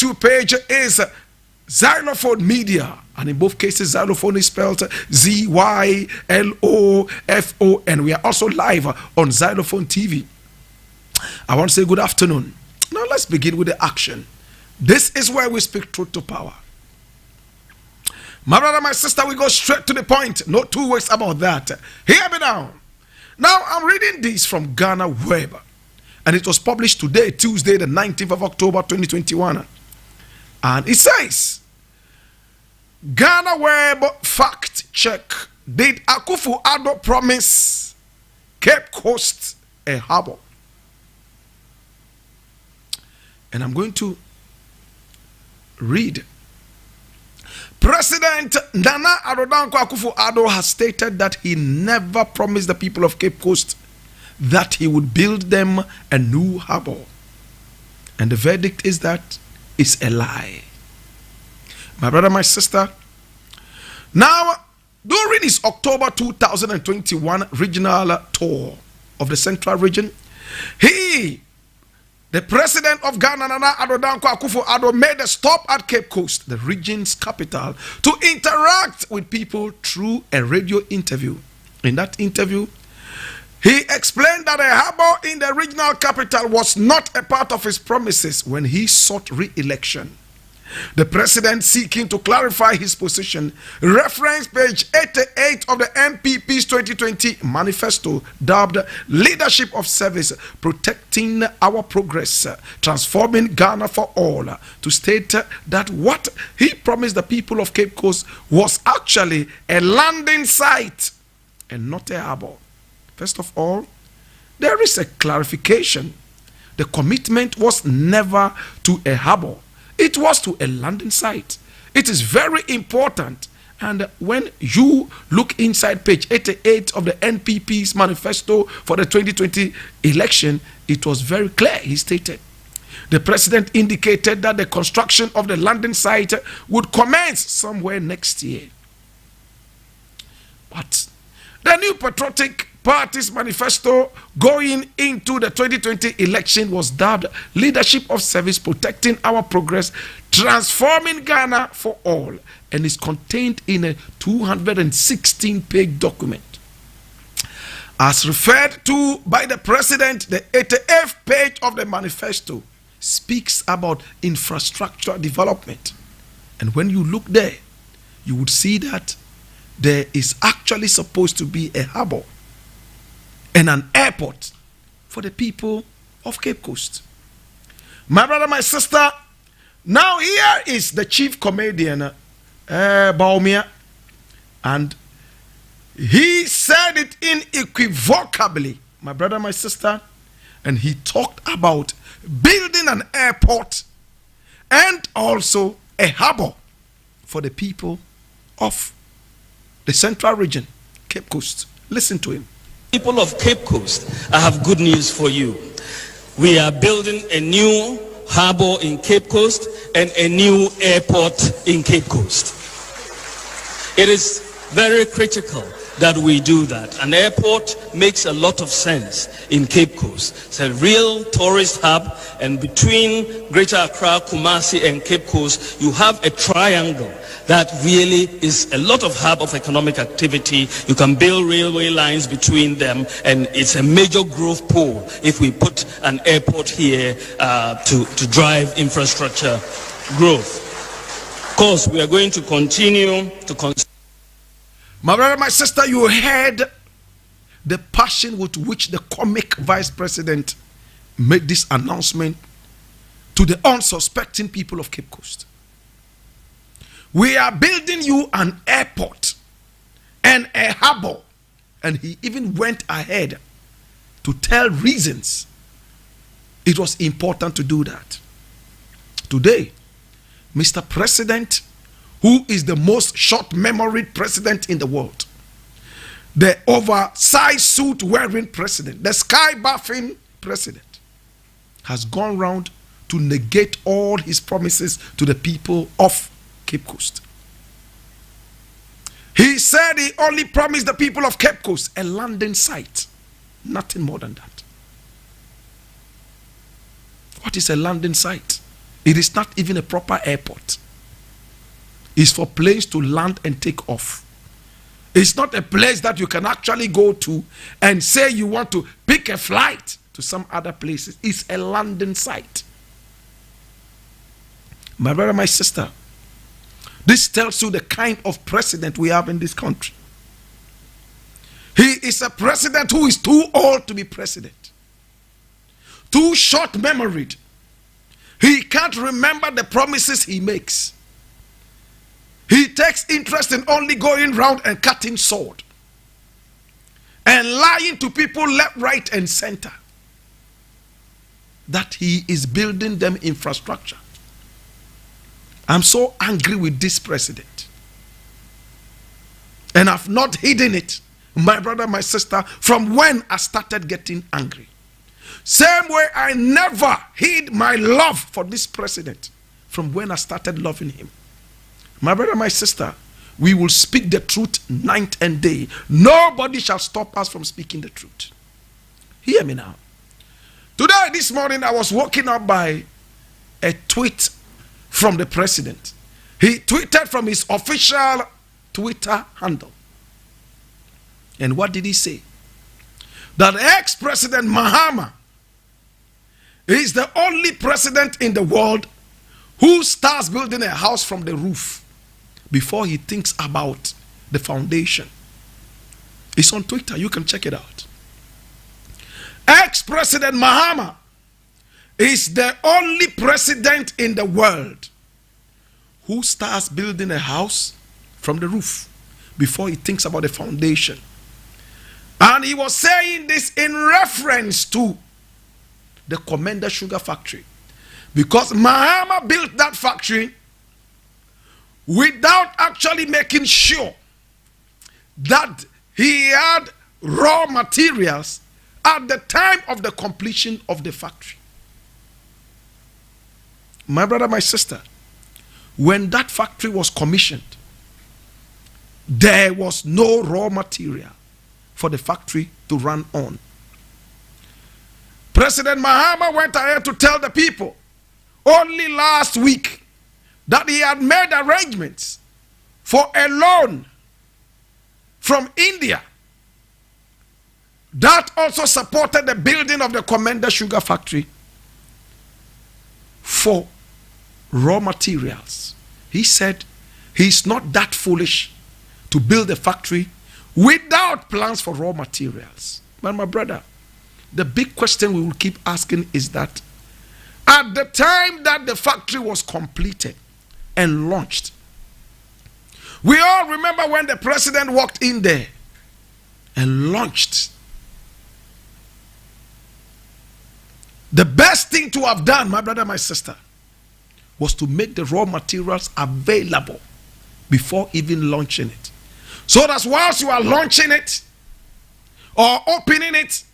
YouTube page is Xylophone Media, and in both cases Xylophone is spelled ZYLOFON. We are also live on Xylophone TV. I want to say good afternoon. Now let's begin with the action. This is where we speak truth to power. My brother, my sister, we go straight to the point. No two ways about that. Hear me now. Now I'm reading this from Ghana Web, and it was published today, Tuesday, the 19th of October, 2021. And it says, Ghana Web fact check. Did Akufo-Addo promise Cape Coast a harbor? And I'm going to read. President Nana Akufo-Addo has stated that he never promised the people of Cape Coast that he would build them a new harbor. And the verdict is that it's a lie. My brother, my sister, now during his October 2021 regional tour of the Central Region, the president of Ghana, Nana Akufo-Addo, made a stop at Cape Coast, the region's capital, to interact with people through a radio interview. In that interview, he explained that a harbor in the regional capital was not a part of his promises when he sought re-election. The president, seeking to clarify his position, referenced page 88 of the MPP's 2020 manifesto, dubbed Leadership of Service, Protecting Our Progress, Transforming Ghana for All, to state that what he promised the people of Cape Coast was actually a landing site and not a harbor. First of all, there is a clarification. The commitment was never to a harbor. It was to a landing site. It is very important. And when you look inside page 88 of the NPP's manifesto for the 2020 election, it was very clear. He stated, the president indicated that the construction of the landing site would commence somewhere next year. But the new patriotic party's manifesto going into the 2020 election was dubbed Leadership of Service, Protecting Our Progress, Transforming Ghana for All, and is contained in a 216-page document. As referred to by the president, the 88th page of the manifesto speaks about infrastructure development. And when you look there, you would see that there is actually supposed to be a harbor and an airport for the people of Cape Coast. My brother, my sister, now here is the chief comedian, Baumia, and he said it unequivocally, my brother, my sister, and he talked about building an airport and also a harbor for the people of the Central Region, Cape Coast. Listen to him. People of Cape Coast, I have good news for you. We are building a new harbor in Cape Coast and a new airport in Cape Coast. It is very critical that we do that. An airport makes a lot of sense in Cape Coast. It's a real tourist hub, and between Greater Accra, Kumasi and Cape Coast, you have a triangle that really is a lot of hub of economic activity. You can build railway lines between them, and it's a major growth pole if we put an airport here to drive infrastructure growth. Of course, we are going to continue to My brother, my sister, you heard the passion with which the comic vice president made this announcement to the unsuspecting people of Cape Coast. We are building you an airport and a harbor. And he even went ahead to tell reasons it was important to do that. Today, Mr. President, who is the most short-memoried president in the world, the oversized suit-wearing president, the sky-bathing president, has gone round to negate all his promises to the people of Cape Coast. He said he only promised the people of Cape Coast a landing site, nothing more than that. What is a landing site? It is not even a proper airport. It's for planes to land and take off. It's not a place that you can actually go to and say you want to pick a flight to some other places. It's a landing site. My brother, my sister, this tells you the kind of president we have in this country. He is a president who is too old to be president, too short-memoried. He can't remember the promises he makes. He takes interest in only going round and cutting sword and lying to people left, right, and center that he is building them infrastructure. I'm so angry with this president, and I've not hidden it, my brother, my sister, from when I started getting angry. Same way I never hid my love for this president from when I started loving him. My brother, my sister, we will speak the truth night and day. Nobody shall stop us from speaking the truth. Hear me now. Today, this morning, I was woken up by a tweet from the president. He tweeted from his official Twitter handle. And what did he say? That ex-president Mahama is the only president in the world who starts building a house from the roof before he thinks about the foundation. It's on Twitter. You can check it out. Ex-president Mahama is the only president in the world who starts building a house from the roof before he thinks about the foundation. And he was saying this in reference to the Commander Sugar Factory, because Mahama built that factory without actually making sure that he had raw materials at the time of the completion of the factory. My brother, my sister, when that factory was commissioned, there was no raw material for the factory to run on. President Mahama went ahead to tell the people only last week that he had made arrangements for a loan from India that also supported the building of the Commander Sugar Factory for raw materials. He said he's not that foolish to build a factory without plans for raw materials. But my brother, the big question we will keep asking is that at the time that the factory was completed and launched, we all remember when the president walked in there and launched. The best thing to have done, my brother, my sister, was to make the raw materials available before even launching it. So that whilst you are launching it or opening it,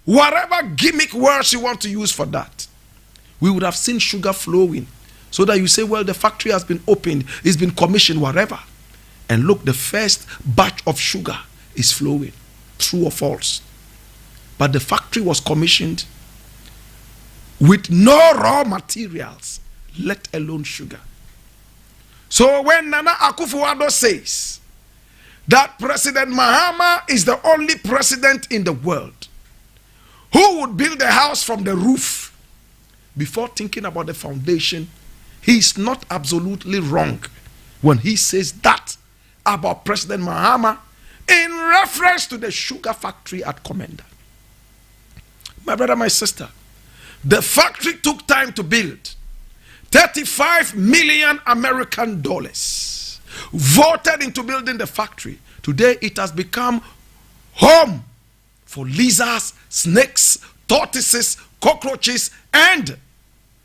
whatever gimmick words you want to use for that, we would have seen sugar flowing. So that you say, well, the factory has been opened, it's been commissioned, whatever. And look, the first batch of sugar is flowing. True or false? But the factory was commissioned with no raw materials, let alone sugar. So when Nana Akufo-Addo says that President Mahama is the only president in the world who would build a house from the roof before thinking about the foundation, he is not absolutely wrong when he says that about President Mahama in reference to the sugar factory at Commander. My brother, my sister, the factory took time to build. 35 million American dollars voted into building the factory. Today it has become home for lizards, snakes, tortoises, cockroaches, and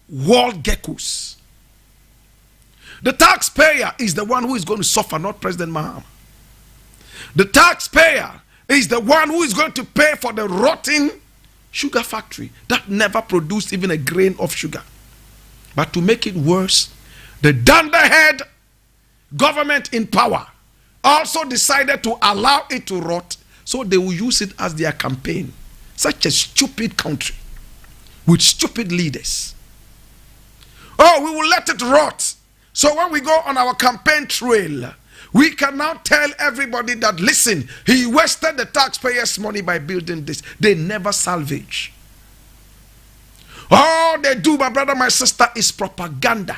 wall geckos. The taxpayer is the one who is going to suffer, not President Mahama. The taxpayer is the one who is going to pay for the rotten sugar factory that never produced even a grain of sugar. But to make it worse, the dunderhead government in power also decided to allow it to rot, so they will use it as their campaign. Such a stupid country with stupid leaders. Oh, we will let it rot. So when we go on our campaign trail, we can now tell everybody that, listen, he wasted the taxpayers' money by building this. They never salvage. All they do, my brother, my sister, is propaganda.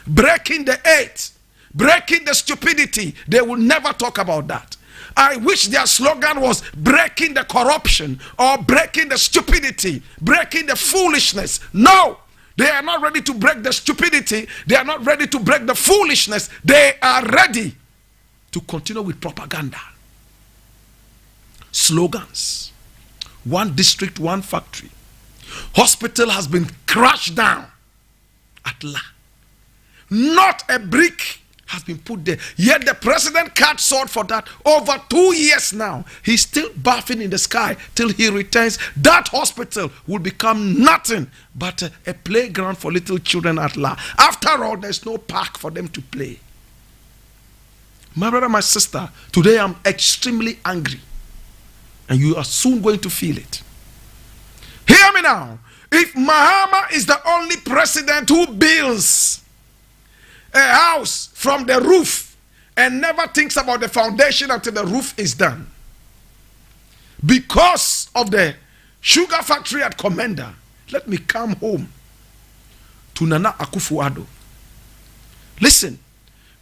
Breaking the hate, breaking the stupidity. They will never talk about that. I wish their slogan was breaking the corruption or breaking the stupidity, breaking the foolishness. No, they are not ready to break the stupidity. They are not ready to break the foolishness. They are ready to continue with propaganda. Slogans. One district, one factory. Hospital has been crashed down. Atla. Not a brick has been put there. Yet the president can't sort for that. Over 2 years now, he's still bathing in the sky till he returns. That hospital will become nothing but a playground for little children at large. After all, there's no park for them to play. My brother, my sister, today I'm extremely angry. And you are soon going to feel it. Hear me now. If Mahama is the only president who builds a house from the roof and never thinks about the foundation until the roof is done, because of the sugar factory at Commander, let me come home to Nana Akufo-Addo. Listen,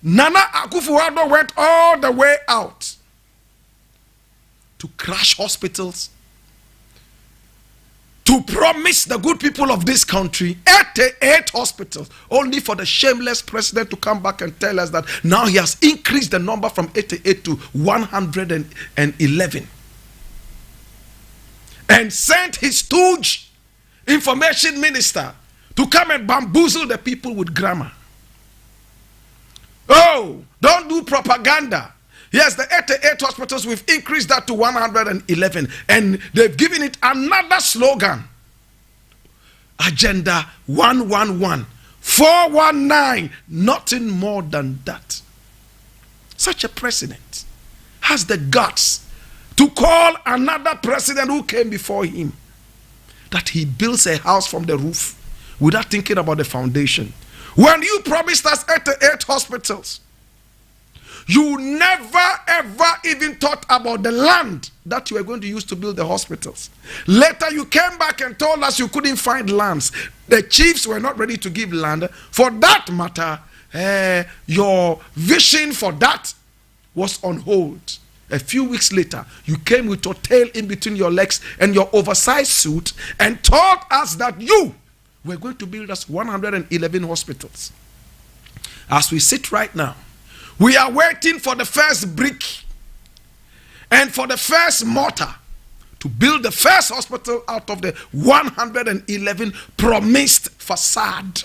Nana Akufo-Addo went all the way out to crash hospitals, to promise the good people of this country 88 hospitals, only for the shameless president to come back and tell us that now he has increased the number from 88 to 111. And sent his stooge information minister to come and bamboozle the people with grammar. Oh, don't do propaganda. Yes, the 88 hospitals, we've increased that to 111. And they've given it another slogan. Agenda 111. 419. Nothing more than that. Such a president has the guts to call another president who came before him that he builds a house from the roof without thinking about the foundation. When you promised us 88 hospitals, you never ever even thought about the land that you were going to use to build the hospitals. Later you came back and told us you couldn't find lands. The chiefs were not ready to give land. For that matter, your vision for that was on hold. A few weeks later, you came with your tail in between your legs and your oversized suit and told us that you were going to build us 111 hospitals. As we sit right now, we are waiting for the first brick and for the first mortar to build the first hospital out of the 111 promised facade,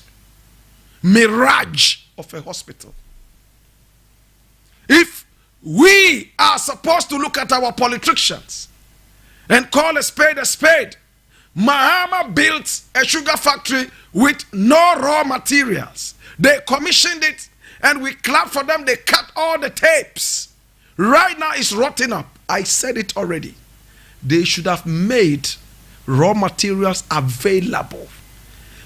mirage of a hospital. If we are supposed to look at our politicians and call a spade, Mahama built a sugar factory with no raw materials. They commissioned it and we clap for them. They cut all the tapes. Right now it's rotting up. I said it already. They should have made raw materials available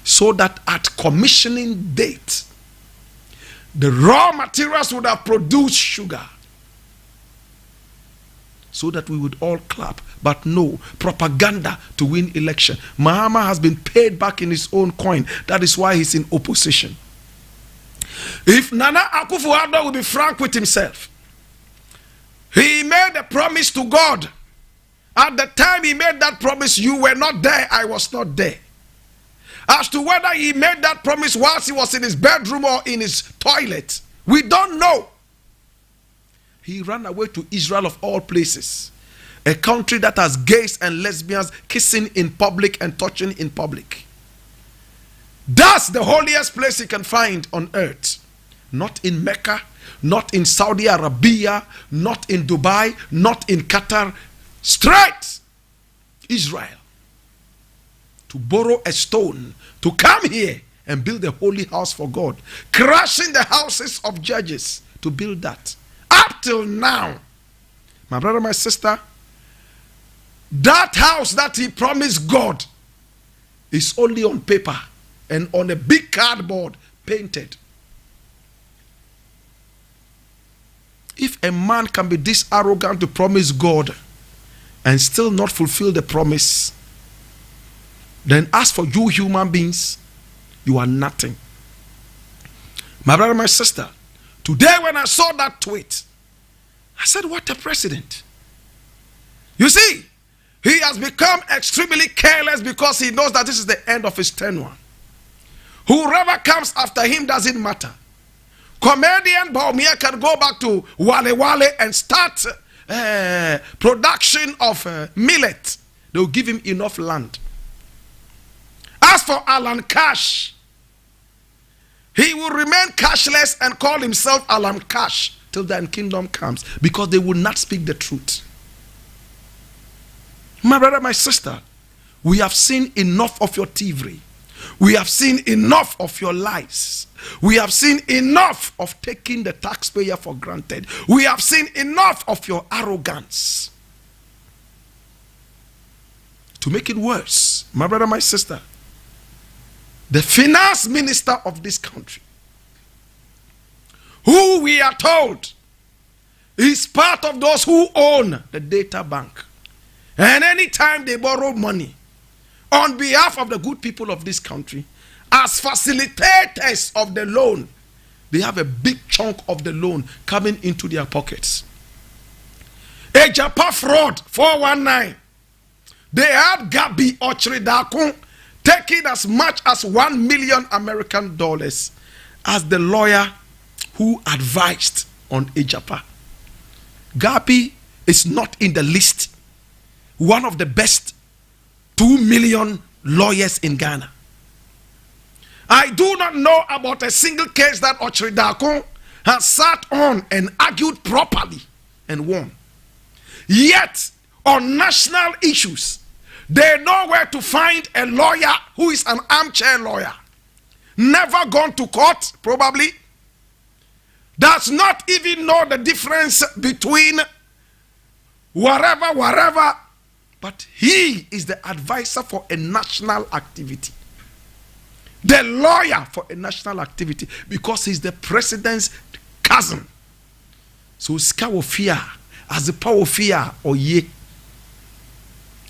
so that at commissioning date, the raw materials would have produced sugar so that we would all clap. But no, propaganda to win election. Mahama has been paid back in his own coin. That is why he's in opposition. If Nana Akufo-Addo will be frank with himself, he made a promise to God. At the time he made that promise, you were not there, I was not there. As to whether he made that promise whilst he was in his bedroom or in his toilet, we don't know. He ran away to Israel of all places, a country that has gays and lesbians kissing in public and touching in public. That's the holiest place you can find on earth. Not in Mecca, not in Saudi Arabia, not in Dubai, not in Qatar. Straight Israel. To borrow a stone, to come here and build a holy house for God. Crashing the houses of judges to build that. Up till now, my brother, my sister, that house that he promised God is only on paper and on a big cardboard painted. If a man can be this arrogant to promise God and still not fulfill the promise, then as for you human beings, you are nothing. My brother, my sister, today when I saw that tweet, I said, what a president. You see, he has become extremely careless because he knows that this is the end of his tenure. Whoever comes after him doesn't matter. Comedian Baumia can go back to Wale Wale and start production of millet. They will give him enough land. As for Alan Cash, he will remain cashless and call himself Alan Cash till the kingdom comes, because they will not speak the truth. My brother, my sister, we have seen enough of your thievery. We have seen enough of your lies. We have seen enough of taking the taxpayer for granted. We have seen enough of your arrogance. To make it worse, my brother, my sister, the finance minister of this country, who we are told is part of those who own the data bank, and anytime they borrow money on behalf of the good people of this country, as facilitators of the loan, they have a big chunk of the loan coming into their pockets. A Japa fraud 419. They had Gabi Ochridakun taking as much as $1 million American dollars as the lawyer who advised on Ejapa. Gabi is not in the list. One of the best 2 million lawyers in Ghana. I do not know about a single case that Ochridakun has sat on and argued properly and won. Yet, on national issues, they know where to find a lawyer who is an armchair lawyer. Never gone to court, probably. Does not even know the difference between whatever. But he is the advisor for a national activity. The lawyer for a national activity, because he's the president's cousin. So ska wo fear as the power fear or ye.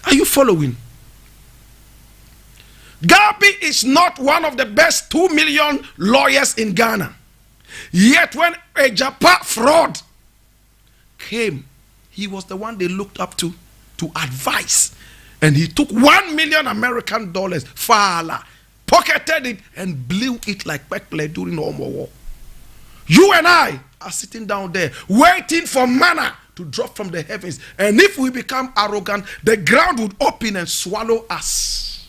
Are you following? Gabi is not one of the best 2 million lawyers in Ghana. Yet when a Japa fraud came, he was the one they looked up to advise. And he took $1 million American dollars, Fala, pocketed it and blew it like Pekple during the Omo War. You and I are sitting down there waiting for manna to drop from the heavens. And if we become arrogant, the ground would open and swallow us.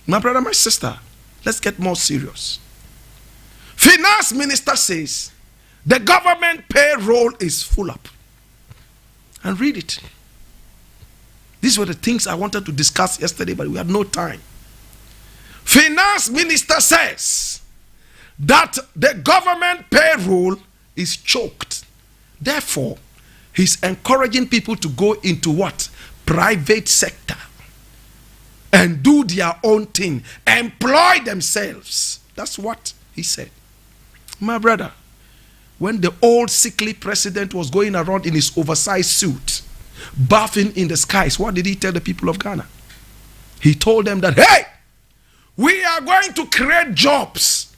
My brother, my sister, let's get more serious. Finance minister says the government payroll is full up. And read it. These were the things I wanted to discuss yesterday, but we had no time. Finance minister says that the government payroll is choked. Therefore, he's encouraging people to go into what? Private sector. And do their own thing. Employ themselves. That's what he said. My brother, when the old sickly president was going around in his oversized suit, bathing in the skies, what did he tell the people of Ghana? He told them that, hey, we are going to create jobs.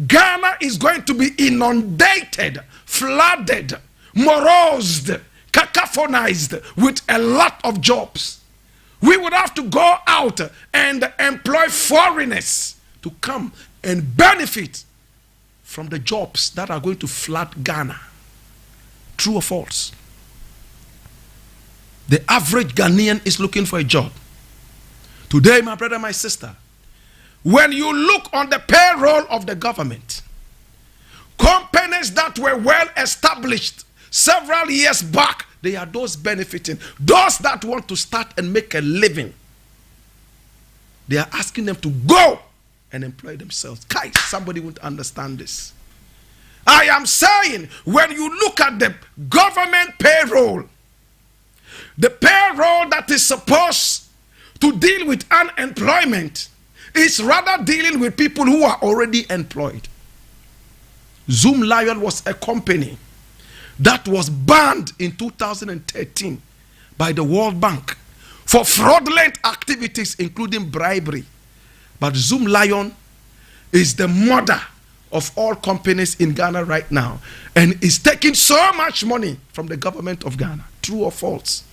Ghana is going to be inundated, flooded, morosed, cacophonized with a lot of jobs. We would have to go out and employ foreigners to come and benefit from the jobs that are going to flood Ghana. True or false? The average Ghanaian is looking for a job. Today, my brother, my sister, when you look on the payroll of the government, companies that were well established several years back, they are those benefiting. Those that want to start and make a living, they are asking them to go and employ themselves. Guys, somebody won't understand this. I am saying, when you look at the government payroll, the payroll that is supposed to deal with unemployment is rather dealing with people who are already employed. Zoom Lion was a company that was banned in 2013 by the World Bank for fraudulent activities, including bribery. But Zoom Lion is the mother of all companies in Ghana right now and is taking so much money from the government of Ghana. True or false?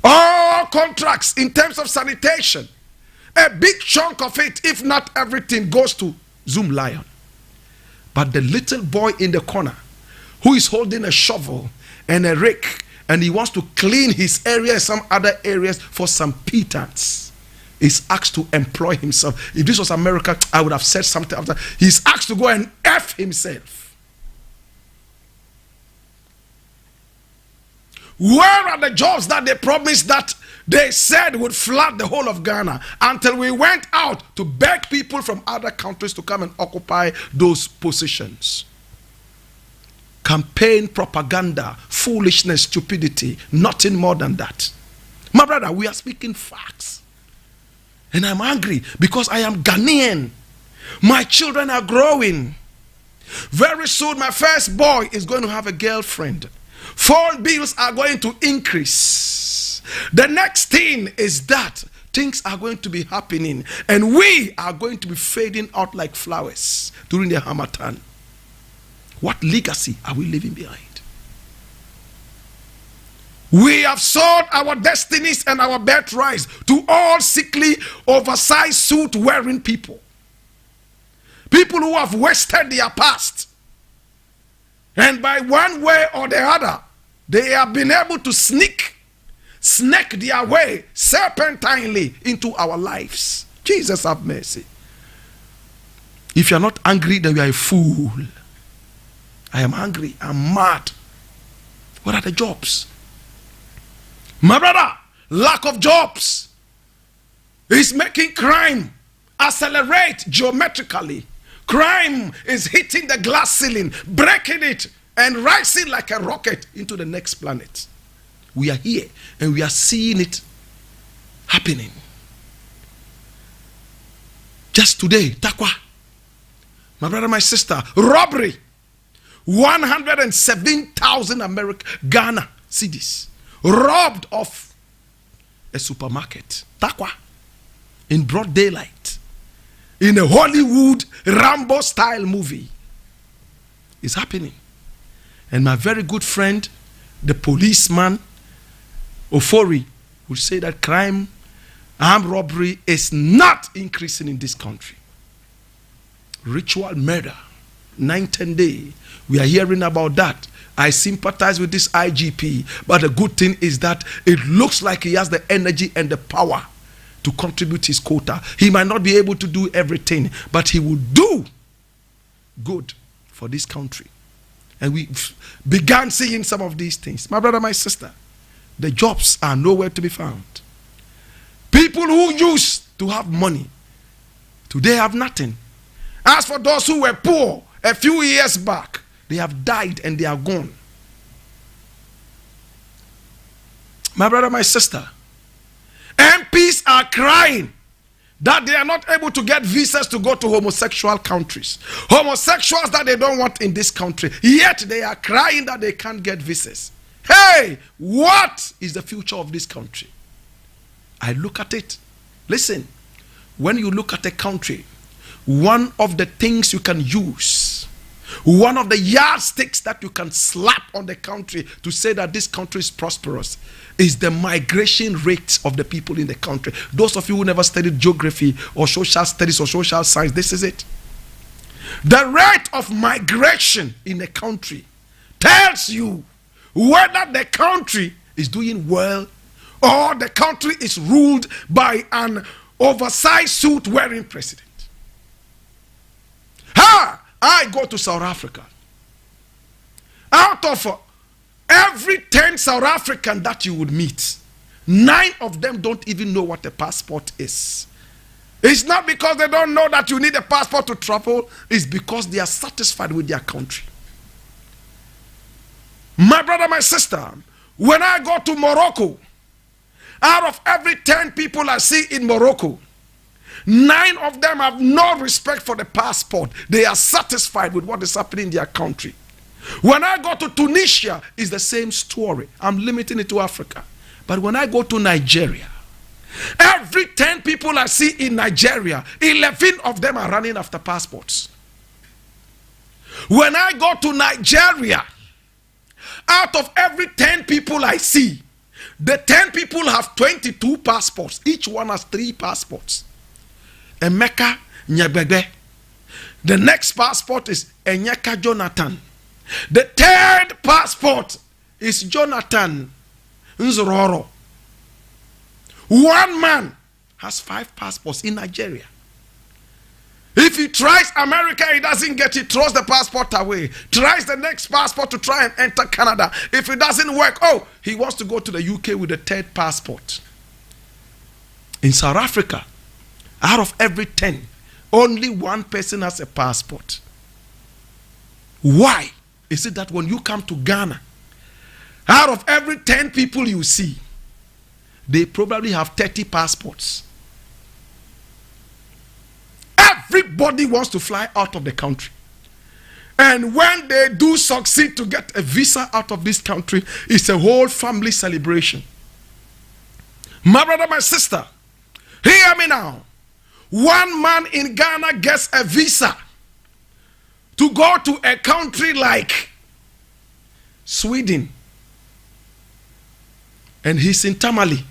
All contracts in terms of sanitation, a big chunk of it, if not everything, goes to Zoom Lion. But the little boy in the corner who is holding a shovel and a rake and he wants to clean his area and some other areas for some pittance is asked to employ himself. If this was America, I would have said something after. He's asked to go and F himself. Where are the jobs that they promised, that they said would flood the whole of Ghana, until we went out to beg people from other countries to come and occupy those positions? Campaign propaganda, foolishness, stupidity, nothing more than that. My brother, we are speaking facts. And I'm angry because I am Ghanaian. My children are growing. Very soon my first boy is going to have a girlfriend. Phone bills are going to increase. The next thing is that things are going to be happening and we are going to be fading out like flowers during the Harmattan. What legacy are we leaving behind? We have sold our destinies and our birthrights to all sickly, oversized suit wearing people. People who have wasted their past. And by one way or the other, they have been able to snake their way serpentinely into our lives. Jesus have mercy. If you are not angry, then you are a fool. I am angry. I'm mad. What are the jobs? My brother, lack of jobs is making crime accelerate geometrically. Crime is hitting the glass ceiling, breaking it, and rising like a rocket into the next planet. We are here and we are seeing it happening. Just today, Takwa, my brother, my sister, robbery. 107,000 Ghana cedis robbed of a supermarket. Takwa, in broad daylight, in a Hollywood Rambo style movie. It's happening. And my very good friend, the policeman, Ofori, would say that crime, armed robbery is not increasing in this country. Ritual murder, 9-10 day. We are hearing about that. I sympathize with this IGP, but the good thing is that it looks like he has the energy and the power to contribute his quota. He might not be able to do everything, but he will do good for this country. And we began seeing some of these things. My brother, my sister, the jobs are nowhere to be found. People who used to have money, today have nothing. As for those who were poor a few years back, they have died and they are gone. My brother, my sister, MPs are crying that they are not able to get visas to go to homosexual countries. Homosexuals that they don't want in this country. Yet they are crying that they can't get visas. Hey, what is the future of this country? I look at it. Listen, when you look at a country, one of the things you can use, one of the yardsticks that you can slap on the country to say that this country is prosperous, is the migration rates of the people in the country. Those of you who never studied geography or social studies or social science, this is it. The rate of migration in a country tells you whether the country is doing well or the country is ruled by an oversized suit wearing president. I go to South Africa. Out of every 10 South Africans that you would meet, 9 of them don't even know what a passport is. It's not because they don't know that you need a passport to travel. It's because they are satisfied with their country. My brother, my sister, when I go to Morocco, Out of every 10 people I see in Morocco, 9 of them have no respect for the passport. They are satisfied with what is happening in their country. When I go to Tunisia, it's the same story. I'm limiting it to Africa. But when I go to Nigeria, every 10 people I see in Nigeria, 11 of them are running after passports. When I go to Nigeria, out of every 10 people I see, the 10 people have 22 passports. Each one has 3 passports. Emeka Nyebebe. The next passport is Enyeka Jonathan. The third passport is Jonathan Nzororo. One man has 5 passports in Nigeria. If he tries America, he doesn't get it, throws the passport away. Tries the next passport to try and enter Canada. If it doesn't work, he wants to go to the UK with the 3rd passport. In South Africa, out of every 10, only 1 person has a passport. Why? Is it that when you come to Ghana, out of every 10 people you see, they probably have 30 passports? Everybody wants to fly out of the country. And when they do succeed to get a visa out of this country, it's a whole family celebration. My brother, my sister, hear me now. One man in Ghana gets a visa to go to a country like Sweden, and he's in Tamale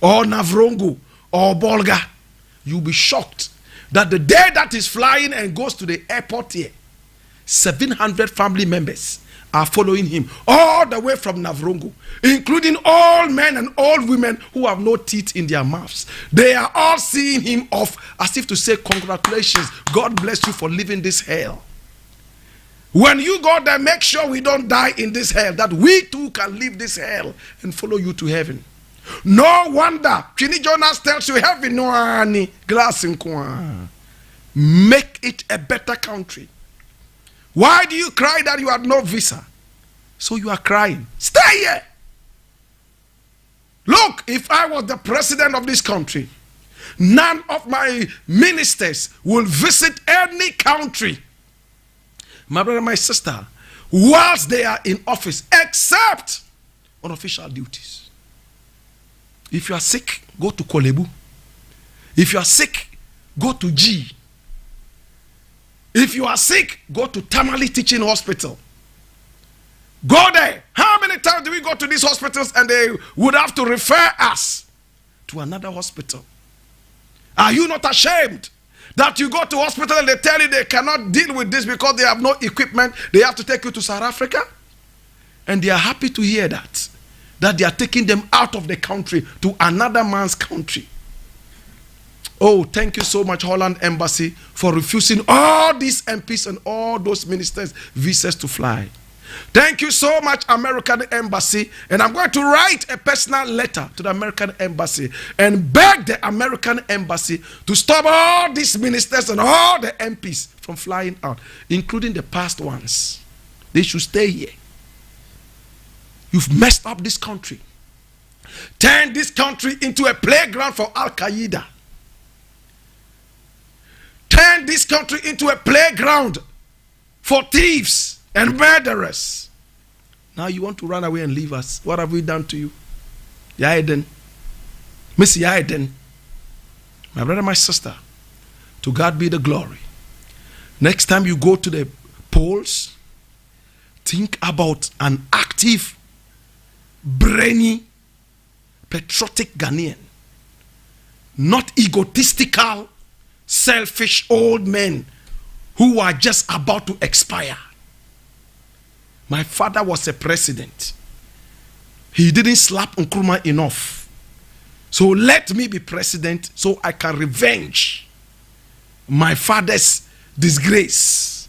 or Navrongo or Bolga. You'll be shocked that the day that he's flying and goes to the airport here, 700 family members are following him all the way from Navrongo, including all men and all women who have no teeth in their mouths. They are all seeing him off as if to say, congratulations, God bless you for living this hell. When you go there, make sure we don't die in this hell, that we too can live this hell and follow you to heaven. No wonder Chini Jonas tells you, heaven no any glass in kwa. Make it a better country. Why do you cry that you had no visa? So you are crying. Stay here. Look, if I was the president of this country, none of my ministers will visit any country, my brother, my sister, whilst they are in office, except on official duties. If you are sick, go to Kolebu. If you are sick, go to G. If you are sick, go to Tamale Teaching Hospital. Go there. How many times do we go to these hospitals and they would have to refer us to another hospital? Are you not ashamed that you go to hospital and they tell you they cannot deal with this because they have no equipment? They have to take you to South Africa? And they are happy to hear that they are taking them out of the country to another man's country. Oh, thank you so much, Holland Embassy, for refusing all these MPs and all those ministers visas to fly. Thank you so much, American Embassy. And I'm going to write a personal letter to the American Embassy and beg the American Embassy to stop all these ministers and all the MPs from flying out, including the past ones. They should stay here. You've messed up this country. Turned this country into a playground for Al-Qaeda. Turned this country into a playground for thieves and murderers. Now you want to run away and leave us. What have we done to you? Yaiden. Miss Yaiden. My brother, my sister, to God be the glory. Next time you go to the polls, think about an active, brainy, patriotic Ghanaian. Not egotistical, selfish old men who are just about to expire. My father was a president. He didn't slap Nkrumah enough. So let me be president so I can revenge my father's disgrace.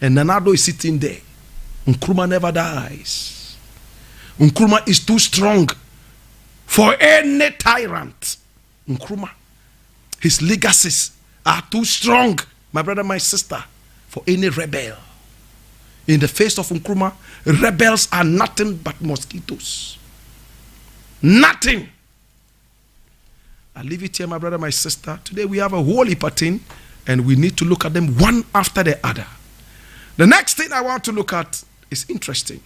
And Nanado is sitting there. Nkrumah never dies. Nkrumah is too strong for any tyrant. Nkrumah, his legacies are too strong, my brother, my sister, for any rebel. In the face of Nkrumah, rebels are nothing but mosquitoes. Nothing. I leave it here, my brother, my sister. Today we have a whole heap of things, and we need to look at them one after the other. The next thing I want to look at is interesting,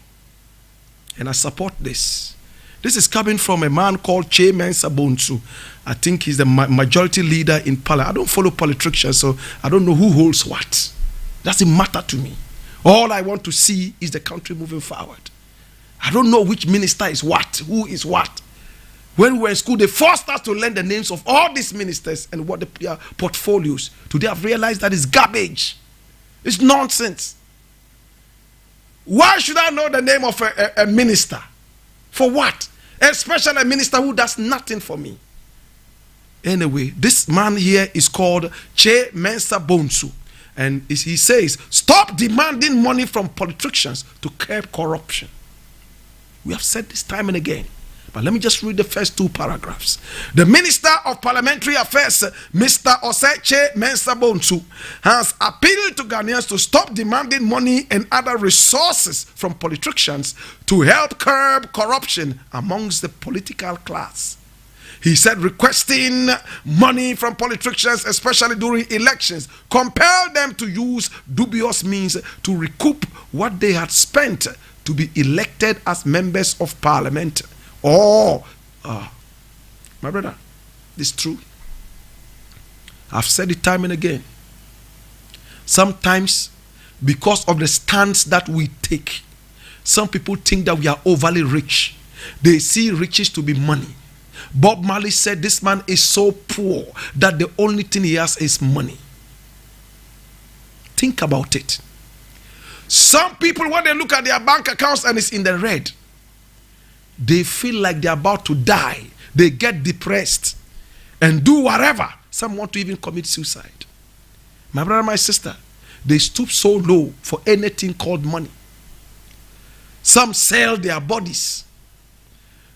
and I support this. This is coming from a man called Che Mensa Bonsu. I think he's the majority leader in Parliament. I don't follow politicians, so I don't know who holds what. Doesn't matter to me. All I want to see is the country moving forward. I don't know which minister is what, who is what. When we were in school, they forced us to learn the names of all these ministers and what their portfolios. Today I've realized that is garbage. It's nonsense. Why should I know the name of a minister? For what? Especially a minister who does nothing for me. Anyway, this man here is called Che Mensa Bonsu. And he says, stop demanding money from politicians to curb corruption. We have said this time and again. But let me just read the first two paragraphs. The Minister of Parliamentary Affairs, Mr. Oseche Mensa Bonsu, has appealed to Ghanaians to stop demanding money and other resources from politicians to help curb corruption amongst the political class. He said requesting money from politicians, especially during elections, compelled them to use dubious means to recoup what they had spent to be elected as members of parliament. My brother, this is true. I've said it time and again. Sometimes, because of the stance that we take, some people think that we are overly rich. They see riches to be money. Bob Marley said this man is so poor that the only thing he has is money. Think about it. Some people, when they look at their bank accounts and it's in the red, they feel like they're about to die. They get depressed and do whatever. Some want to even commit suicide. My brother, my sister, they stoop so low for anything called money. Some sell their bodies.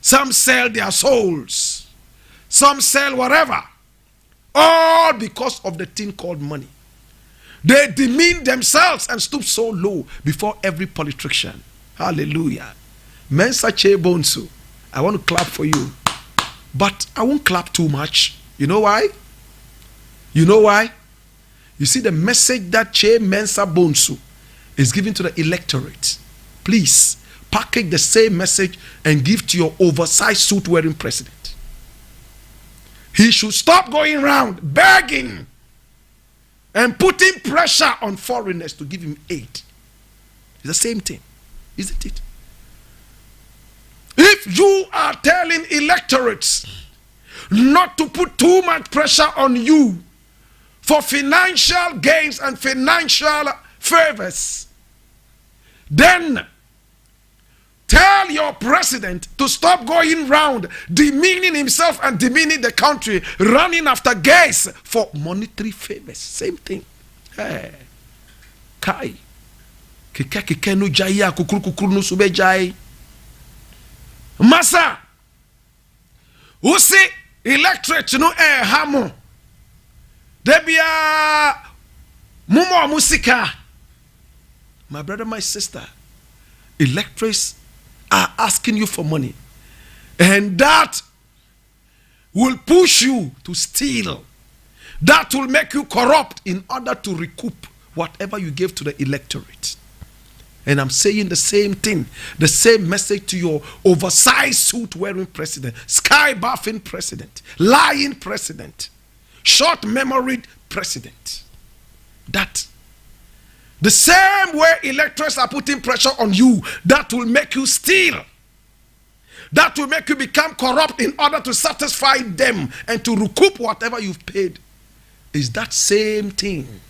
Some sell their souls. Some sell whatever. All because of the thing called money. They demean themselves and stoop so low before every politician. Hallelujah. Mensa Che Bonsu, I want to clap for you. But I won't clap too much. You know why? You know why? You see the message that Che Mensa Bonsu is giving to the electorate. Please, package the same message and give to your oversized suit wearing president. He should stop going around begging and putting pressure on foreigners to give him aid. It's the same thing, isn't it? If you are telling electorates not to put too much pressure on you for financial gains and financial favors, then tell your president to stop going round demeaning himself and demeaning the country, running after gays for monetary favors. Same thing. Hey. Kai. Kike no jaya kukuru no sube jai. Masa. Usi electorate no hamo. Debia mumo musika. My brother, my sister, electorates are asking you for money, and that will push you to steal. That will make you corrupt in order to recoup whatever you gave to the electorate. And I'm saying the same thing, the same message to your oversized suit wearing president, sky buffing president, lying president, short memoried president. That the same way electors are putting pressure on you, that will make you steal. That will make you become corrupt in order to satisfy them and to recoup whatever you've paid. Is that same thing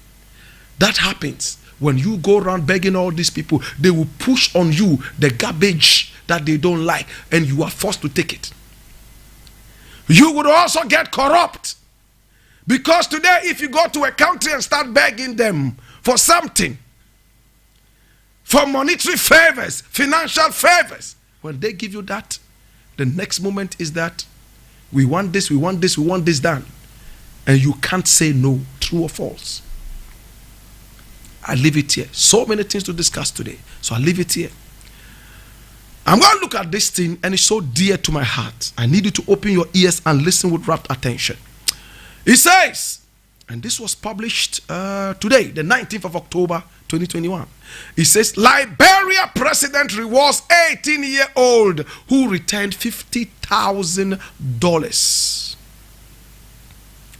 that happens when you go around begging all these people. They will push on you the garbage that they don't like, and you are forced to take it. You would also get corrupt, because today if you go to a country and start begging them for something, for monetary favors, financial favors, when they give you that, the next moment is that we want this, we want this, we want this done, and you can't say no. True or false? I leave it here. So many things to discuss today, so I leave it here. I'm going to look at this thing, and it's so dear to my heart. I need you to open your ears and listen with rapt attention. It says, and this was published today, the 19th of October, 2021. It says, Liberia president rewards 18-year-old who returned $50,000.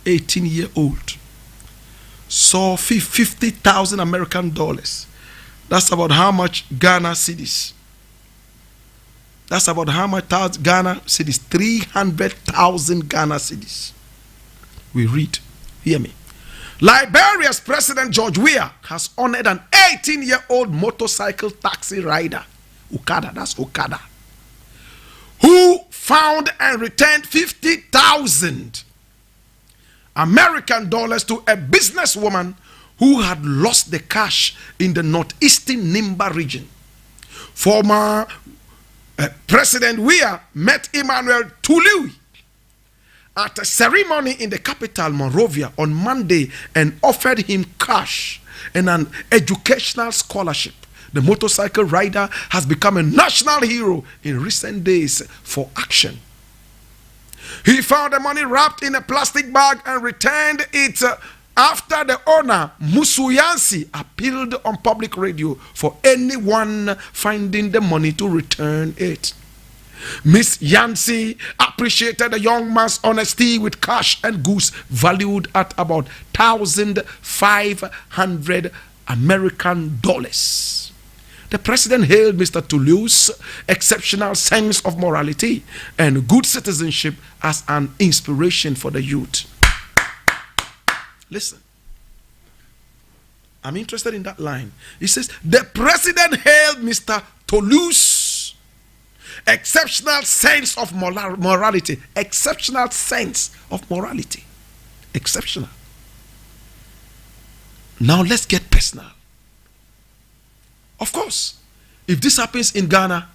18-year-old saw 50,000 American dollars. That's about how much Ghana cedis. That's about how much Ghana cedis. 300,000 Ghana cedis. We read. Hear me. Liberia's President George Weah has honored an 18-year-old motorcycle taxi rider, Okada, that's Okada, who found and returned 50,000 American dollars to a businesswoman who had lost the cash in the northeastern Nimba region. Former President Weah met Emmanuel Tuliwi at a ceremony in the capital, Monrovia, on Monday and offered him cash and an educational scholarship. The motorcycle rider has become a national hero in recent days for action. He found the money wrapped in a plastic bag and returned it after the owner, Musu Yansi, appealed on public radio for anyone finding the money to return it. Miss Yancy appreciated the young man's honesty with cash and goods valued at about 1,500 American dollars. The president hailed Mr. Toulouse's exceptional sense of morality and good citizenship as an inspiration for the youth. Listen, I'm interested in that line. He says, the president hailed Mr. Toulouse's exceptional sense of morality. Exceptional sense of morality. Exceptional. Now let's get personal. Of course, if this happens in Ghana,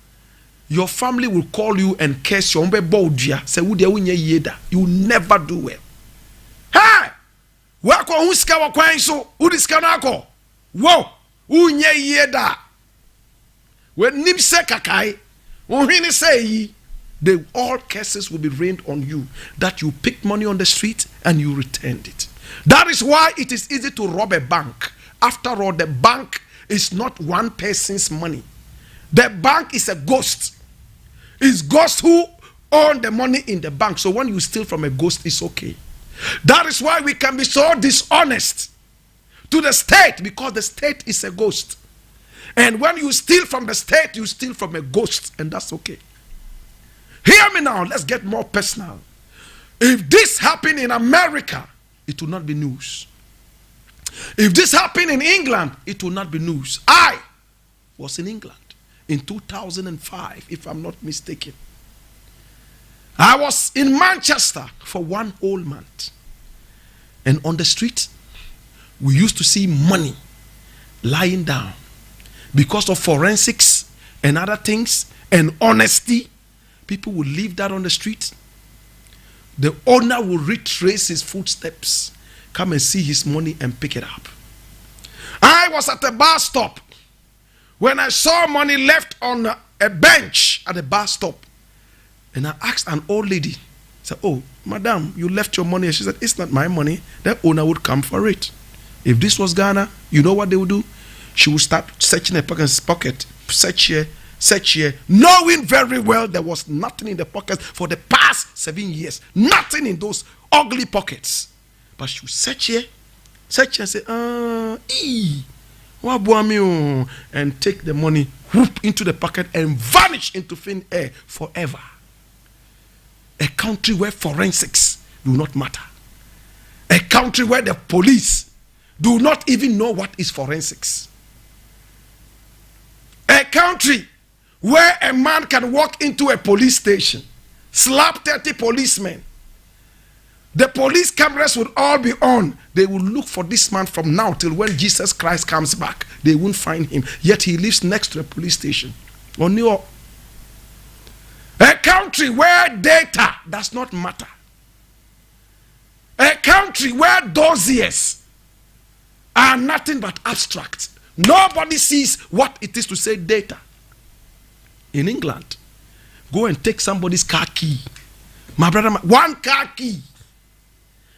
your family will call you and curse you. Say, you will never do well. Hey! Wako huska wakwanso, udiska nako. Wow! Unye yeda. When nimse kakai, they all curses will be rained on you that you picked money on the street and you returned it. That is why it is easy to rob a bank. After all, the bank is not one person's money. The bank is a ghost. It's ghosts who own the money in the bank. So when you steal from a ghost, it's okay. That is why we can be so dishonest to the state, because the state is a ghost. And when you steal from the state, you steal from a ghost, and that's okay. Hear me now, let's get more personal. If this happened in America, it will not be news. If this happened in England, it will not be news. I was in England in 2005, if I'm not mistaken. I was in Manchester for 1 whole month. And on the street, we used to see money lying down. Because of forensics and other things and honesty, people will leave that on the street. The owner will retrace his footsteps, come and see his money and pick it up. I was at a bus stop when I saw money left on a bench at the bus stop. And I asked an old lady, I said, oh, madam, you left your money. And she said, it's not my money. The owner would come for it. If this was Ghana, you know what they would do? She would start searching her pocket, search here, knowing very well there was nothing in the pockets for the past 7 years. Nothing in those ugly pockets. But she would search here and say, and take the money, whoop into the pocket and vanish into thin air forever. A country where forensics do not matter. A country where the police do not even know what is forensics. A country where a man can walk into a police station, slap 30 policemen. The police cameras will all be on. They will look for this man from now till when Jesus Christ comes back. They won't find him. Yet he lives next to a police station. A country where data does not matter. A country where dossiers are nothing but abstract. Nobody sees what it is to say data. in England. Go and take somebody's car key. My brother, one car key.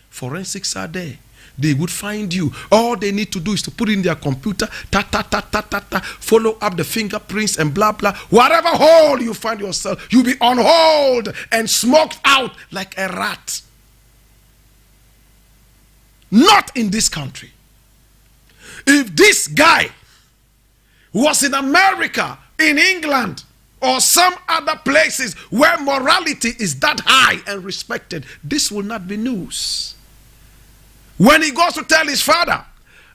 Forensics are there. They would find you. All they need to do is to put in their computer, follow up the fingerprints and blah, blah. Whatever hole you find yourself, you'll be on hold and smoked out like a rat. Not in this country. If this guy was in America, in England, or some other places where morality is that high and respected, this will not be news. When he goes to tell his father,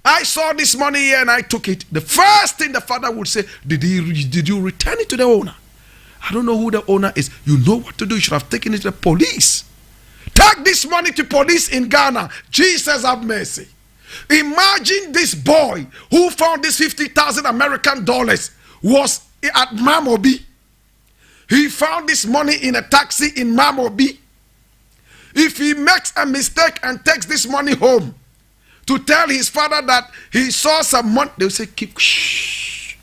I saw this money here and I took it, the first thing the father would say, did you return it to the owner? I don't know who the owner is. You know what to do. You should have taken it to the police. Take this money to police in Ghana. Jesus have mercy. Imagine this boy who found this 50,000 American dollars was at Mamobi. He found this money in a taxi in Mamobi. If he makes a mistake and takes this money home to tell his father that he saw some money, they'll say, keep shh.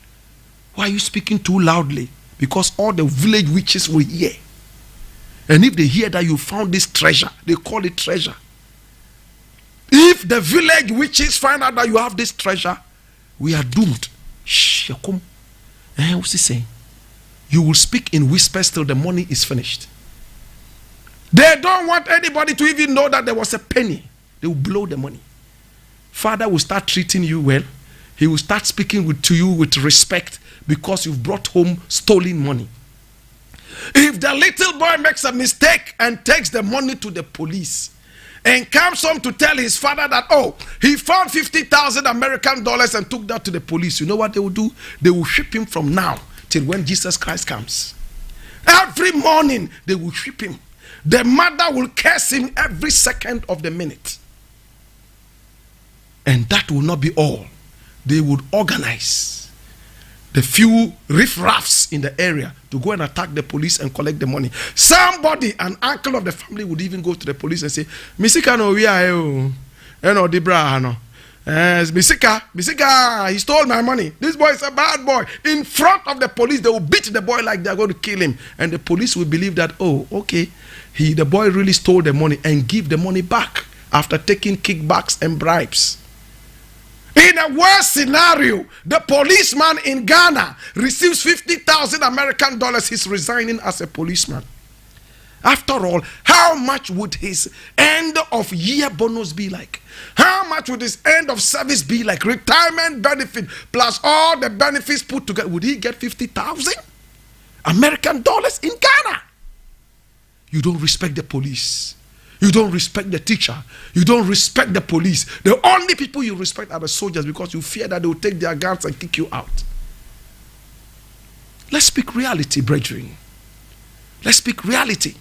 Why are you speaking too loudly? Because all the village witches will hear. And if they hear that you found this treasure, they call it treasure. If the village witches find out that you have this treasure, we are doomed. Shh, what's he saying? You will speak in whispers till the money is finished. They don't want anybody to even know that there was a penny. They will blow the money. Father will start treating you well. He will start speaking to you with respect because you've brought home stolen money. If the little boy makes a mistake and takes the money to the police and comes home to tell his father that, oh, he found 50,000 American dollars and took that to the police, you know what they will do? They will ship him from now till when Jesus Christ comes. Every morning they will ship him. The mother will curse him every second of the minute. And that will not be all. They would organize the few riffraffs in the area to go and attack the police and collect the money. Somebody, an uncle of the family, would even go to the police and say, Misika no we are no dibra no. Misika, he stole my money. This boy is a bad boy. In front of the police, they will beat the boy like they are going to kill him. And the police will believe that, oh, okay, the boy really stole the money and give the money back after taking kickbacks and bribes. In a worse scenario, the policeman in Ghana receives 50,000 American dollars. He's resigning as a policeman. After all, how much would his end of year bonus be like? How much would his end of service be like? Retirement benefit plus all the benefits put together. Would he get 50,000 American dollars in Ghana? You don't respect the police. You don't respect the teacher. You don't respect the police. The only people you respect are the soldiers because you fear that they will take their guns and kick you out. Let's speak reality, brethren. Let's speak reality.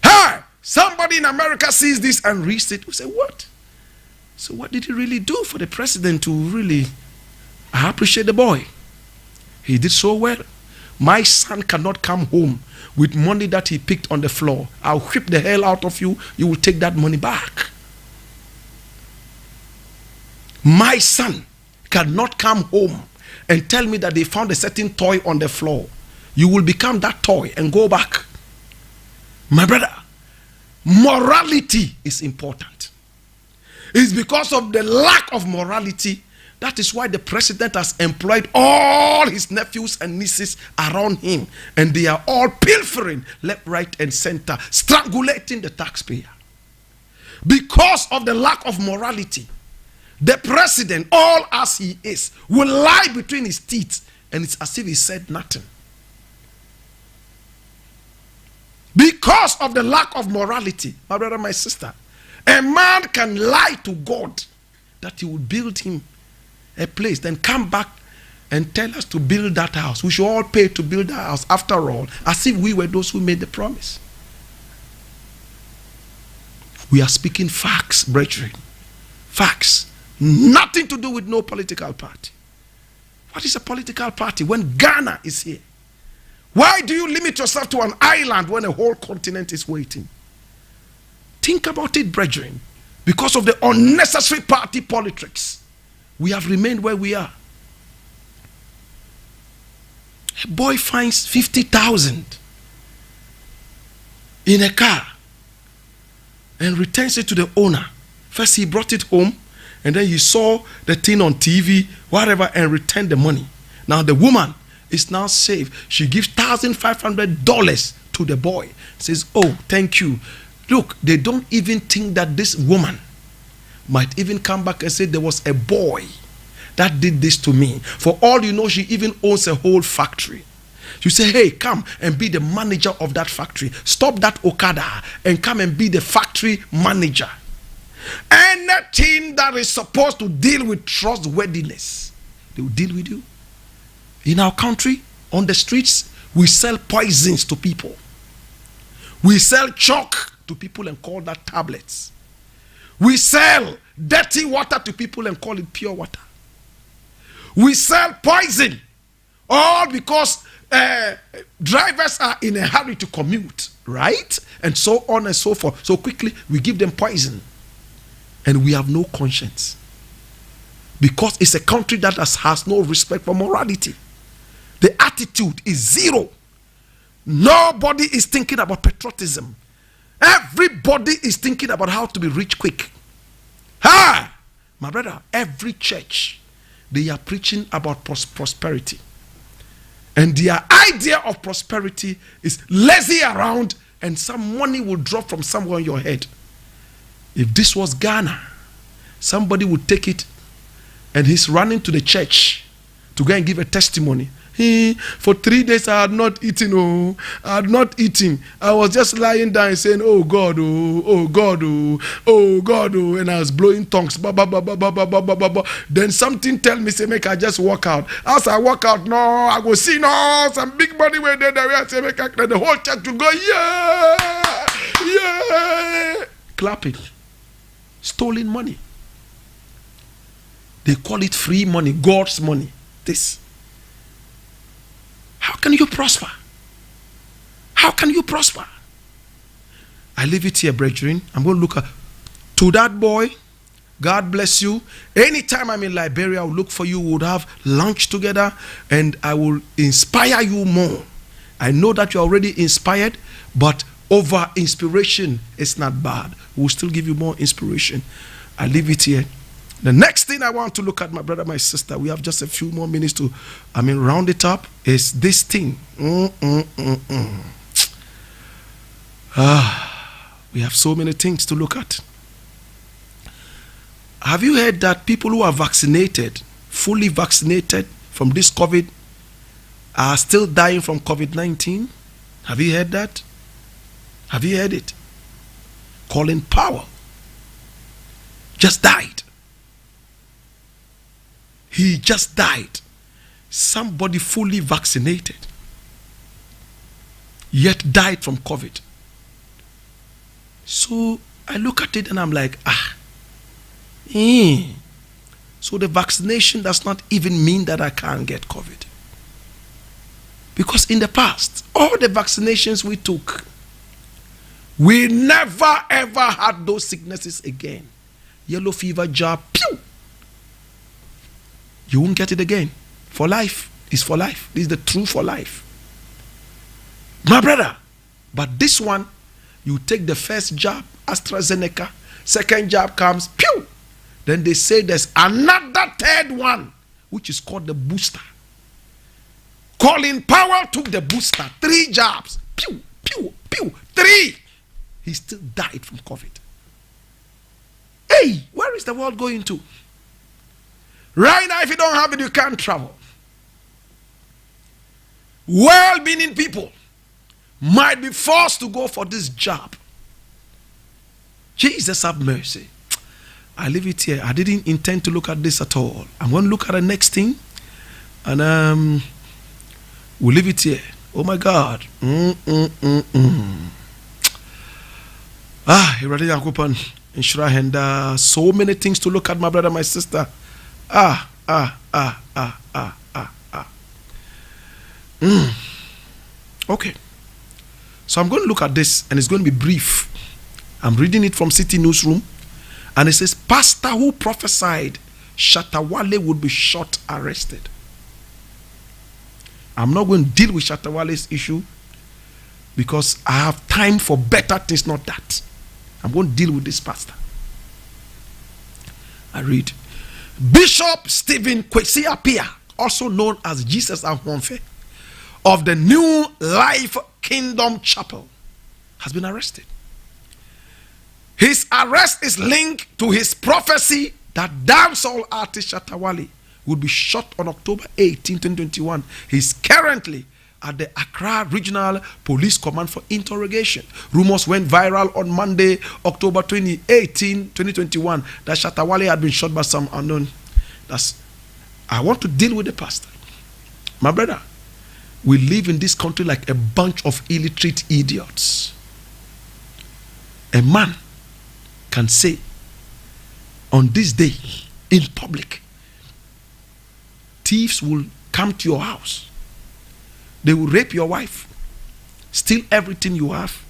Hey, somebody in America sees this and reads it. We say, what? So what did he really do for the president to really... I appreciate the boy. He did so well. My son cannot come home with money that he picked on the floor. I'll whip the hell out of you. You will take that money back. My son cannot come home and tell me that they found a certain toy on the floor. You will become that toy and go back. My brother, morality is important. It's because of the lack of morality. That is why the president has employed all his nephews and nieces around him. And they are all pilfering left, right, and center, strangulating the taxpayer. Because of the lack of morality, the president, all as he is, will lie between his teeth. And it's as if he said nothing. Because of the lack of morality, my brother, my sister, a man can lie to God that he will build him a place, then come back and tell us to build that house. We should all pay to build that house after all, as if we were those who made the promise. We are speaking facts, brethren. Facts. Nothing to do with no political party. What is a political party when Ghana is here? Why do you limit yourself to an island when a whole continent is waiting? Think about it, brethren. Because of the unnecessary party politics, we have remained where we are. A boy finds 50,000 in a car and returns it to the owner. First he brought it home, and then he saw the thing on TV, whatever, and returned the money. Now the woman is now safe. She gives $1,500 to the boy. Says, oh, thank you. Look, they don't even think that this woman might even come back and say there was a boy that did this to me. For all you know, she even owns a whole factory. You say, hey, come and be the manager of that factory. Stop that Okada and come and be the factory manager. Anything that is supposed to deal with trustworthiness, they will deal with you. In our country, on the streets, we sell poisons to people. We sell chalk to people and call that tablets. We sell dirty water to people and call it pure water. We sell poison, all because drivers are in a hurry to commute, right? And so on and so forth. So quickly, we give them poison. And we have no conscience. Because it's a country that has no respect for morality. The attitude is zero. Nobody is thinking about patriotism. Everybody is thinking about how to be rich quick. Ha! My brother, every church, they are preaching about prosperity. And their idea of prosperity is lazy around and some money will drop from somewhere on your head. If this was Ghana, somebody would take it and he's running to the church to go and give a testimony. For 3 days I had not eaten. Oh, I had not eaten. I was just lying down and saying, oh God, oh God, oh God, and I was blowing tongues. Then something tell me, say, make I just walk out. As I walk out, no, I go see no some big money where they say, make I, the whole church will go, yeah, yeah, clapping. Stolen money. They call it free money, God's money. This. How can you prosper? How can you prosper? I leave it here, brethren. I'm going to look to that boy. God bless you. Anytime I'm in Liberia, I will look for you. We would have lunch together and I will inspire you more. I know that you're already inspired, but over inspiration is not bad. We'll still give you more inspiration. I leave it here. The next thing I want to look at, my brother, my sister, we have just a few more minutes to, round it up, is this thing. We have so many things to look at. Have you heard that people who are vaccinated, fully vaccinated from this COVID, are still dying from COVID-19? Have you heard that? Have you heard it? Colin Powell just died. He just died. Somebody fully vaccinated, yet died from COVID. So I look at it and I'm like, so the vaccination does not even mean that I can't get COVID. Because in the past, all the vaccinations we took, we never ever had those sicknesses again. Yellow fever jab, pew! You won't get it again. For life. It's for life. This is the truth for life. My brother. But this one, you take the first jab, AstraZeneca, second jab comes, pew! Then they say there's another third one, which is called the booster. Colin Powell took the booster, 3 jabs, pew, pew, pew, 3. He still died from COVID. Hey, where is the world going to? Right now, if you don't have it, you can't travel. Well-meaning people might be forced to go for this job. Jesus have mercy. I leave it here. I didn't intend to look at this at all. I'm going to look at the next thing. And we'll leave it here. Oh my God. So many things to look at, my brother, my sister. Okay. So I'm going to look at this and it's going to be brief. I'm reading it from City Newsroom. And it says, pastor who prophesied Shatawale would be shot, arrested. I'm not going to deal with Shatawale's issue because I have time for better things, not that. I'm going to deal with this pastor. I read. Bishop Stephen Kwesi Appiah, also known as Jesus Ahwonfe, of the New Life Kingdom Chapel, has been arrested. His arrest is linked to his prophecy that dancehall artist Shatta Wale would be shot on October 18, 2021. He's currently at the Accra Regional Police Command for interrogation. Rumors went viral on Monday, October 2018, 2021, that Shatta Wale had been shot by some unknown. I want to deal with the pastor. My brother, we live in this country like a bunch of illiterate idiots. A man can say on this day in public, thieves will come to your house. They will rape your wife, steal everything you have,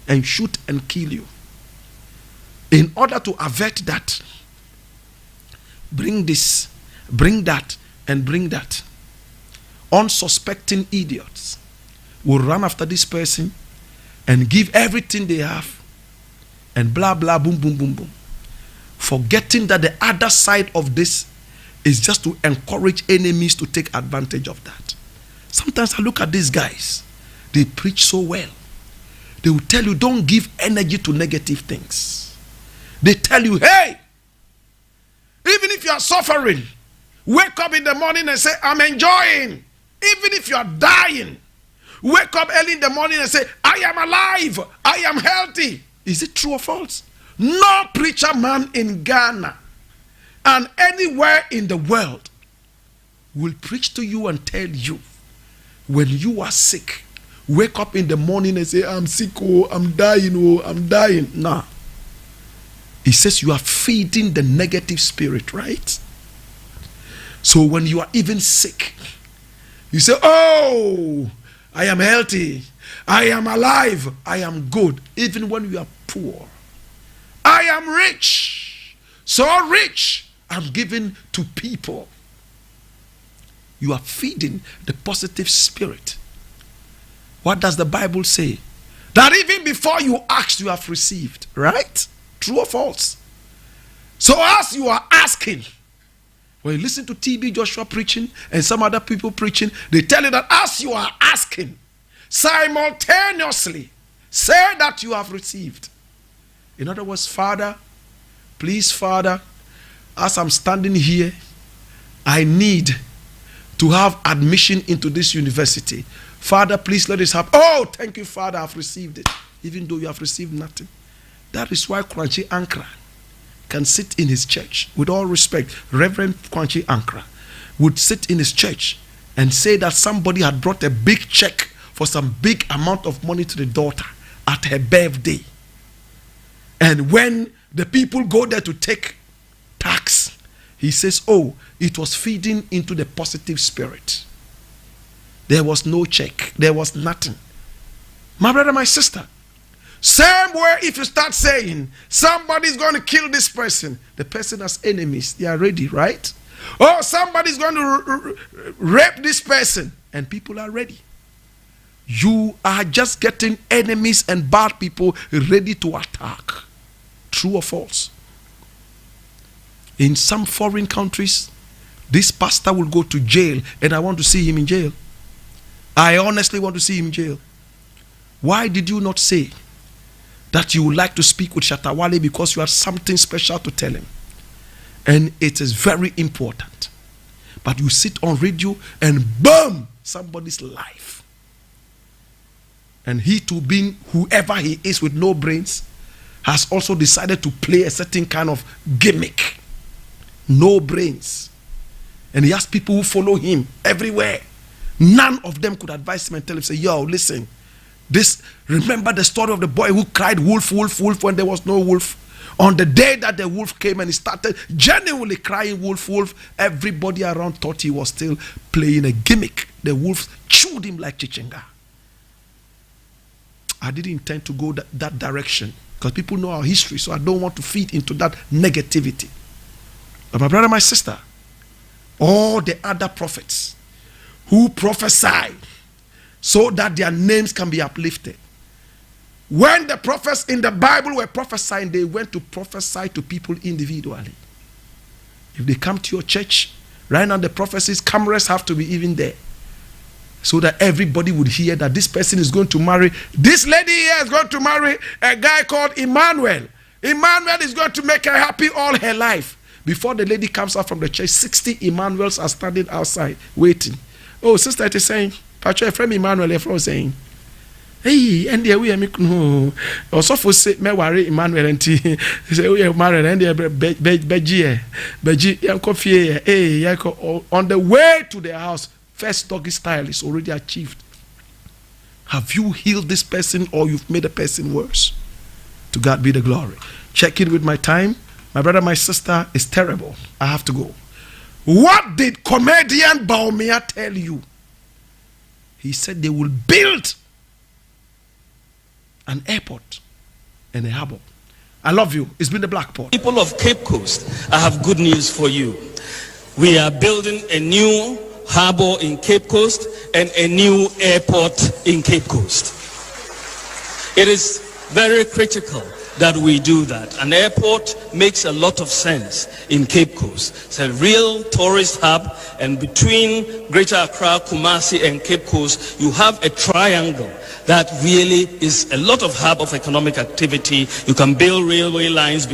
and shoot and kill you. In order to avert that, bring this, bring that, and bring that. Unsuspecting idiots will run after this person and give everything they have and blah, blah, boom, boom, boom, boom. Forgetting that the other side of this is just to encourage enemies to take advantage of that. Sometimes I look at these guys, they preach so well. They will tell you, don't give energy to negative things. They tell you, hey, even if you are suffering, wake up in the morning and say, I'm enjoying. Even if you are dying, wake up early in the morning and say, I am alive, I am healthy. Is it true or false? No preacher man in Ghana and anywhere in the world will preach to you and tell you when you are sick, wake up in the morning and say, I'm sick, oh, I'm dying, oh, I'm dying. Nah. He says you are feeding the negative spirit, right? So when you are even sick, you say, oh, I am healthy, I am alive, I am good. Even when you are poor, I am rich, so rich, I'm giving to people. You are feeding the positive spirit. What does the Bible say? That even before you ask, you have received, right? True or false? So as you are asking, when you listen to TB Joshua preaching and some other people preaching, they tell you that as you are asking, simultaneously say that you have received. In other words, Father, please, Father, as I'm standing here, I need to have admission into this university. Father, please let this happen. Oh, thank you, Father, I've received it. Even though you have received nothing. That is why Kwanche Ankra can sit in his church. With all respect, Reverend Kwanche Ankra would sit in his church and say that somebody had brought a big check for some big amount of money to the daughter at her birthday. And when the people go there to take tax, he says, oh, it was feeding into the positive spirit. There was no check. There was nothing. My brother, my sister, same way if you start saying, somebody's going to kill this person, the person has enemies, they are ready, right? Oh, somebody's going to rape this person, and people are ready. You are just getting enemies and bad people ready to attack. True or false? In some foreign countries, this pastor will go to jail, and I want to see him in jail. I honestly want to see him in jail. Why did you not say that you would like to speak with Shatta Wale because you had something special to tell him? And it is very important. But you sit on radio and boom, somebody's life. And he too, being whoever he is with no brains, has also decided to play a certain kind of gimmick. No brains. And he has people who follow him everywhere. None of them could advise him and tell him, say, yo, listen, remember the story of the boy who cried wolf, wolf, wolf when there was no wolf? On the day that the wolf came and he started genuinely crying wolf, wolf, everybody around thought he was still playing a gimmick. The wolf chewed him like chichinga. I didn't intend to go that direction because people know our history, so I don't want to feed into that negativity. But my brother, my sister, all the other prophets who prophesy so that their names can be uplifted. When the prophets in the Bible were prophesying, they went to prophesy to people individually. If they come to your church, right now the prophecies, cameras have to be even there, so that everybody would hear that this person is going to marry, this lady here is going to marry a guy called Emmanuel. Emmanuel is going to make her happy all her life. Before the lady comes out from the church, 60 Emmanuels are standing outside waiting. Oh, sister, it is saying, Pastor, friend Emmanuel, friend saying, hey, and there we are making no. Also for say me worry Emmanuel and he say we are married and there beji coffee. Hey, on the way to their house, first doggy style is already achieved. Have you healed this person or you've made a person worse? To God be the glory. Check in with my time. My brother, my sister, is terrible. I have to go. What did comedian Baumia tell you? He said they will build an airport and a harbor. I love you. It's been the Blakk Pod. People of Cape Coast, I have good news for you. We are building a new harbor in Cape Coast and a new airport in Cape Coast. It is very critical that we do that. An airport makes a lot of sense in Cape Coast. It's a real tourist hub, and between Greater Accra, Kumasi and Cape Coast, you have a triangle that really is a lot of hub of economic activity. You can build railway lines